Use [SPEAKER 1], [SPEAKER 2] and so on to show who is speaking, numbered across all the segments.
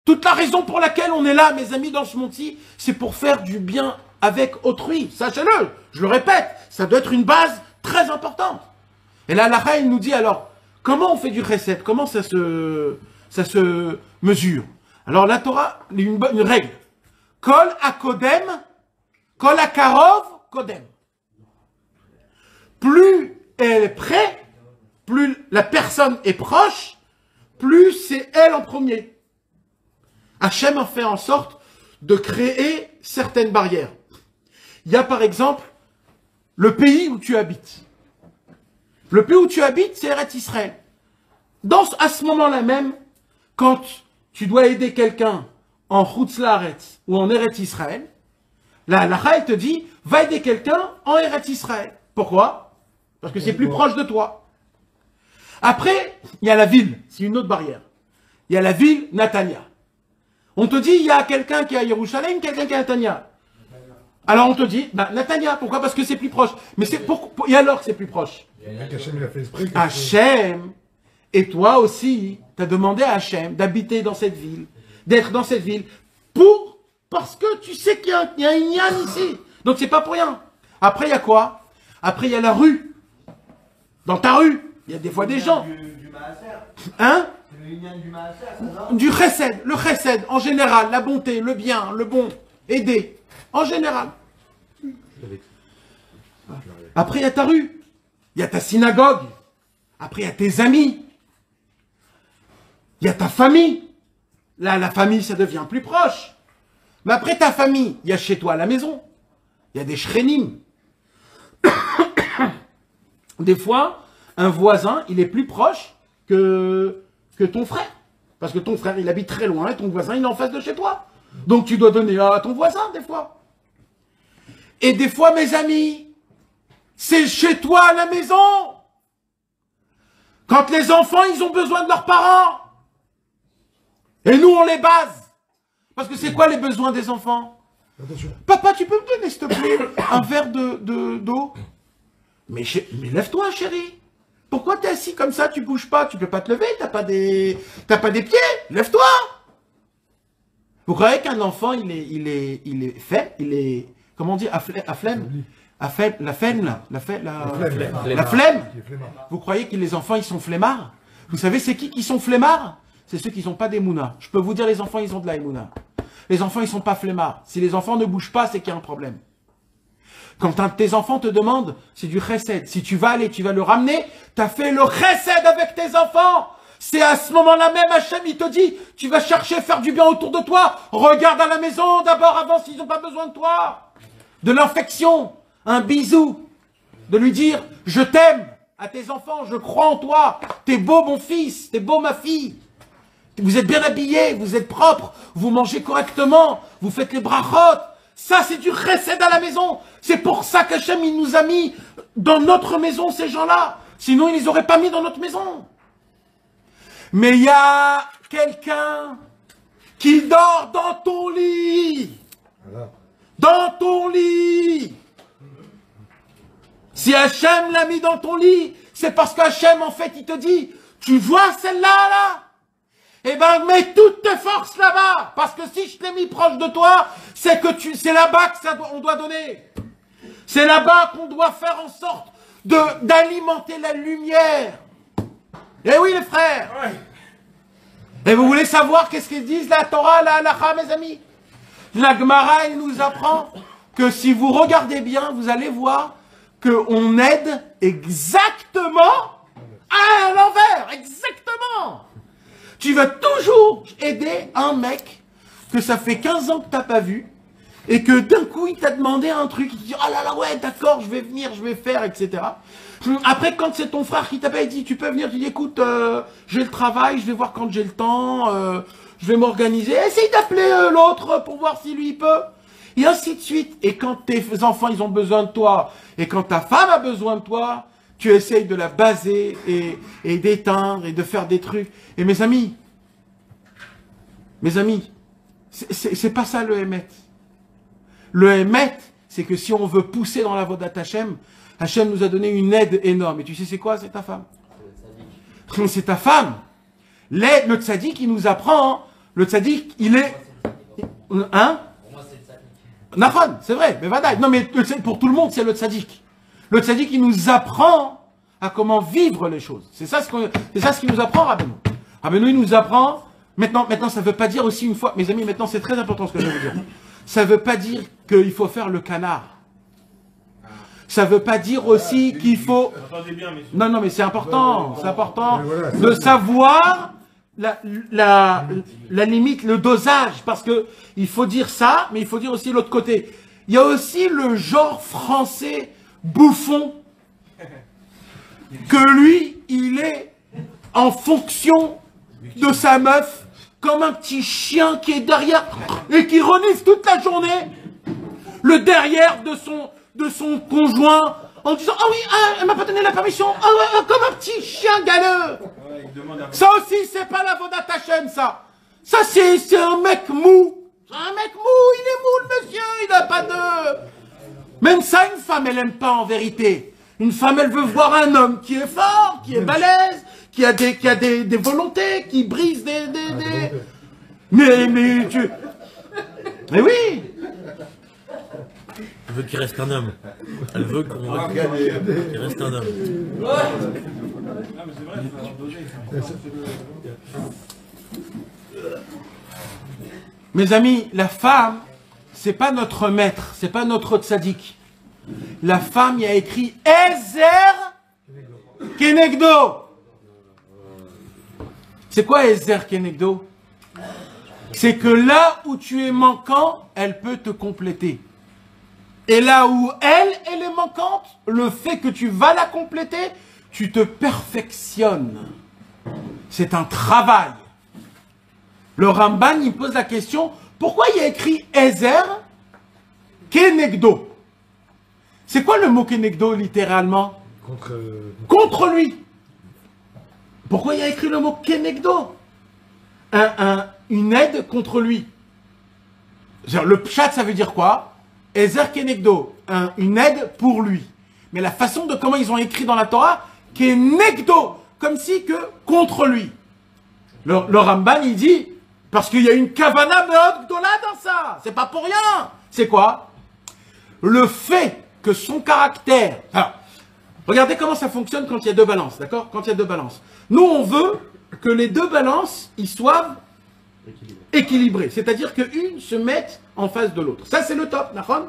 [SPEAKER 1] Toute la raison pour laquelle on est là, mes amis, dans ce monde-ci, c'est pour faire du bien avec autrui. Sachez-le, je le répète, ça doit être une base très importante. Et là, la il nous dit alors, comment on fait du chesed? Comment ça se mesure? Alors la Torah, une règle. Kol akodem, kol akarov, kodem. Plus elle est près, plus la personne est proche, plus c'est elle en premier. Hachem a fait en sorte de créer certaines barrières. Il y a par exemple le pays où tu habites. Le pays où tu habites, c'est Eretz Israël. À ce moment-là même, quand tu dois aider quelqu'un en Chutz Laaretz ou en Eretz Israël, la halakha te dit, va aider quelqu'un en Eretz Israël. Pourquoi? Parce que c'est plus proche de toi. Après, il y a la ville, c'est une autre barrière. Il y a la ville Natania. On te dit, il y a quelqu'un qui est à Yerushalayim, quelqu'un qui est à Natania. Alors on te dit, bah, Natania, pourquoi? Parce que c'est plus proche. Mais c'est et alors que c'est plus proche? Hachem, et toi aussi, tu as demandé à Hachem d'habiter dans cette ville, d'être dans cette ville, parce que tu sais qu'il y a un Inyan ici. Donc c'est pas pour rien. Après, il y a quoi? Après, il y a la rue. Dans ta rue, il y a des fois des gens. Hein? Du chesed, le chesed, en général, la bonté, le bien, le bon, aider, en général. Après, il y a ta rue, il y a ta synagogue, après, il y a tes amis, il y a ta famille. Là, la famille, ça devient plus proche. Mais après ta famille, il y a chez toi à la maison, il y a des shrenim. Des fois, un voisin, il est plus proche que ton frère. Parce que ton frère, il habite très loin et ton voisin, il est en face de chez toi. Donc tu dois donner à ton voisin, des fois. Et des fois, mes amis, c'est chez toi à la maison. Quand les enfants, ils ont besoin de leurs parents. Et nous, on les base. Parce que c'est quoi les besoins des enfants? Attention. Papa, tu peux me donner, s'il te plaît, un verre d'eau? Mais lève-toi, chérie. Pourquoi t'es assis comme ça, tu bouges pas? Tu peux pas te lever, t'as pas des pieds? Lève-toi! Vous croyez qu'un enfant, il est, comment on dit, la flemme? Vous croyez que les enfants, ils sont flemmards? Vous savez, c'est qui sont flemmards? C'est ceux qui n'ont pas d'émouna. Je peux vous dire, les enfants, ils ont de la émouna. Les enfants, ils sont pas flemmards. Si les enfants ne bougent pas, c'est qu'il y a un problème. Quand tes enfants te demandent, c'est du chesed. Si tu vas aller, tu vas le ramener, tu as fait le chesed avec tes enfants. C'est à ce moment-là même, Hachem, il te dit, tu vas chercher faire du bien autour de toi. Regarde à la maison d'abord, avant s'ils n'ont pas besoin de toi. De l'infection, un bisou. De lui dire, je t'aime à tes enfants, je crois en toi. T'es beau, mon fils, t'es beau, ma fille. Vous êtes bien habillés, vous êtes propres, vous mangez correctement, vous faites les brachot. Ça, c'est du chesed à la maison. C'est pour ça qu'Hachem, il nous a mis dans notre maison, ces gens-là. Sinon, il les aurait pas mis dans notre maison. Mais il y a quelqu'un qui dort dans ton lit. Dans ton lit. Si Hachem l'a mis dans ton lit, c'est parce qu'Hachem, en fait, il te dit, tu vois celle-là, là? Eh ben, mets toutes tes forces là-bas. Parce que si je t'ai mis proche de toi, c'est là-bas qu'on doit donner. C'est là-bas qu'on doit faire en sorte d'alimenter la lumière. Eh oui, les frères. Ouais. Et vous voulez savoir qu'est-ce qu'ils disent la Torah, la halakha, mes amis? La Gemara, il nous apprend que si vous regardez bien, vous allez voir qu'on aide exactement à l'envers. Exactement. Tu vas toujours aider un mec que ça fait 15 ans que t'as pas vu et que d'un coup il t'a demandé un truc, il te dit oh là là ouais d'accord je vais venir, je vais faire, etc. Après quand c'est ton frère qui t'appelle, il dit tu peux venir, tu dis écoute j'ai le travail, je vais voir quand j'ai le temps, je vais m'organiser, essaye d'appeler l'autre pour voir si lui il peut. Et ainsi de suite. Et quand tes enfants ils ont besoin de toi et quand ta femme a besoin de toi, tu essayes de la baser et d'éteindre et de faire des trucs. Et mes amis, c'est pas ça le Hémet. Le Hémet, c'est que si on veut pousser dans la vodat Hachem, Hachem nous a donné une aide énorme. Et tu sais c'est quoi? C'est ta femme. C'est ta femme. L'aide, le tzaddik, il nous apprend Le tzaddik, il est... Hein? Nafan, c'est vrai, mais vadaï. Non, mais pour tout le monde, c'est le tzaddik. Le tzaddik, il nous apprend à comment vivre les choses. C'est ça ce qu'il nous apprend, Rabbeinu. Rabbeinu, il nous apprend... Maintenant, ça ne veut pas dire aussi une fois... Mes amis, maintenant, c'est très important ce que je vais vous dire. Ça ne veut pas dire qu'il faut faire le canard. Ça ne veut pas dire aussi qu'il faut... Non, mais c'est important. C'est important de savoir la limite, le dosage. Parce que il faut dire ça, mais il faut dire aussi l'autre côté. Il y a aussi le genre français bouffon. Que lui, il est en fonction de sa meuf, comme un petit chien qui est derrière et qui renifle toute la journée le derrière de son conjoint en disant « Ah oui, elle m'a pas donné la permission, comme un petit chien galeux !» Ça aussi, c'est pas la Vodat Hashem, ça. Ça, c'est un mec mou. Un mec mou, il est mou, le monsieur, il n'a pas de... Même ça, une femme, elle aime pas en vérité. Une femme, elle veut voir un homme qui est fort, qui est balèze, qui a des volontés, qui brise des... Mais oui.
[SPEAKER 2] Elle veut qu'il reste un homme. Elle veut qu'il reste un homme.
[SPEAKER 1] Mes amis, la femme, c'est pas notre maître, c'est pas notre tzaddik. La femme y a écrit Ezer Kenegdo. C'est quoi Ezer Kenegdo? C'est que là où tu es manquant, elle peut te compléter. Et là où elle est manquante, le fait que tu vas la compléter, tu te perfectionnes. C'est un travail. Le Ramban, il pose la question, pourquoi il y a écrit Ezer Kenegdo? C'est quoi le mot Kenegdo littéralement? Contre lui. Pourquoi il y a écrit le mot Kenegdo? Une aide contre lui. Le pshat, ça veut dire quoi? Ezer Kenegdo, une aide pour lui. Mais la façon de comment ils ont écrit dans la Torah, Kenegdo, comme si que contre lui. Le Ramban, il dit, parce qu'il y a une kavana meod gdola dans ça. C'est pas pour rien. C'est quoi? Le fait que son caractère... Alors, regardez comment ça fonctionne quand il y a deux balances, d'accord? Quand il y a deux balances. Nous, on veut que les deux balances, ils soient équilibrées. C'est-à-dire qu'une se mette en face de l'autre. Ça, c'est le top, d'accord?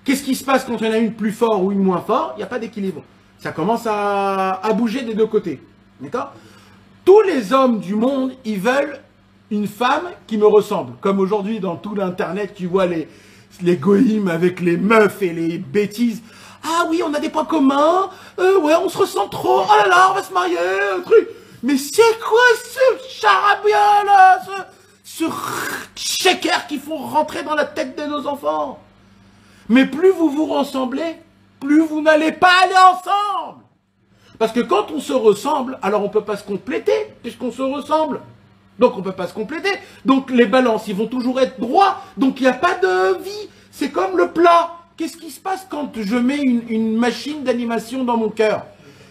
[SPEAKER 1] Qu'est-ce qui se passe quand il y en a une plus fort ou une moins fort? Il n'y a pas d'équilibre. Ça commence à bouger des deux côtés. D'accord? Tous les hommes du monde, ils veulent une femme qui me ressemble. Comme aujourd'hui, dans tout l'internet, tu vois les goïms avec les meufs et les bêtises. Ah oui, on a des points communs. Ouais, on se ressemble trop. Oh là là, on va se marier, un truc. Mais c'est quoi ce charabia là, ce shaker qu'il faut rentrer dans la tête de nos enfants? Mais plus vous vous ressemblez, plus vous n'allez pas aller ensemble. Parce que quand on se ressemble, alors on ne peut pas se compléter, puisqu'on se ressemble. Donc on ne peut pas se compléter. Donc les balances, ils vont toujours être droits. Donc il n'y a pas de vie. C'est comme le plat. Qu'est-ce qui se passe quand je mets une machine d'animation dans mon cœur?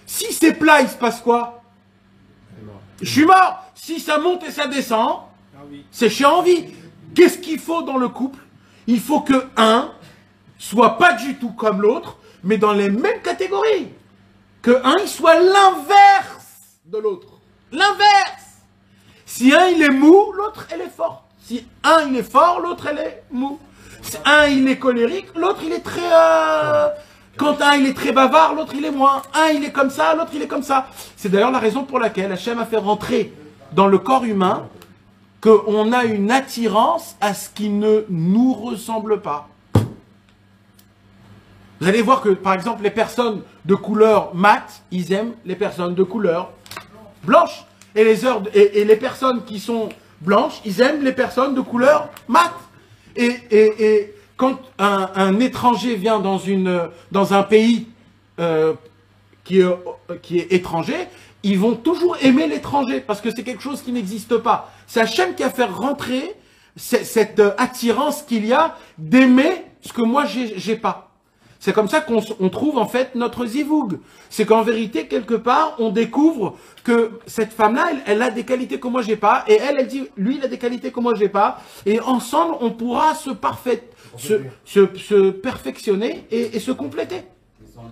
[SPEAKER 1] Si c'est plat, il se passe quoi? Je suis mort. Si ça monte et ça descend, c'est chiant en vie. Qu'est-ce qu'il faut dans le couple? Il faut que un soit pas du tout comme l'autre, mais dans les mêmes catégories. Que un, il soit l'inverse de l'autre. L'inverse. Si un, il est mou, l'autre, elle est forte. Si un, il est fort, l'autre, elle est mou. Si un, il est colérique, l'autre, il est très... Quand un, il est très bavard, l'autre, il est moins. Un, il est comme ça, l'autre, il est comme ça. C'est d'ailleurs la raison pour laquelle Hachem a fait rentrer dans le corps humain qu'on a une attirance à ce qui ne nous ressemble pas. Vous allez voir que, par exemple, les personnes de couleur mate, ils aiment les personnes de couleur blanche. Et les personnes qui sont blanches, ils aiment les personnes de couleur mate. Et quand un étranger vient dans un pays qui est étranger, ils vont toujours aimer l'étranger parce que c'est quelque chose qui n'existe pas. C'est Hachem qui a fait rentrer cette attirance qu'il y a d'aimer ce que moi j'ai pas. C'est comme ça qu'on trouve en fait notre zivoug. C'est qu'en vérité, quelque part, on découvre que cette femme-là, elle a des qualités que moi j'ai pas, et elle dit, lui, il a des qualités que moi j'ai pas, et ensemble, on pourra se perfectionner et se compléter.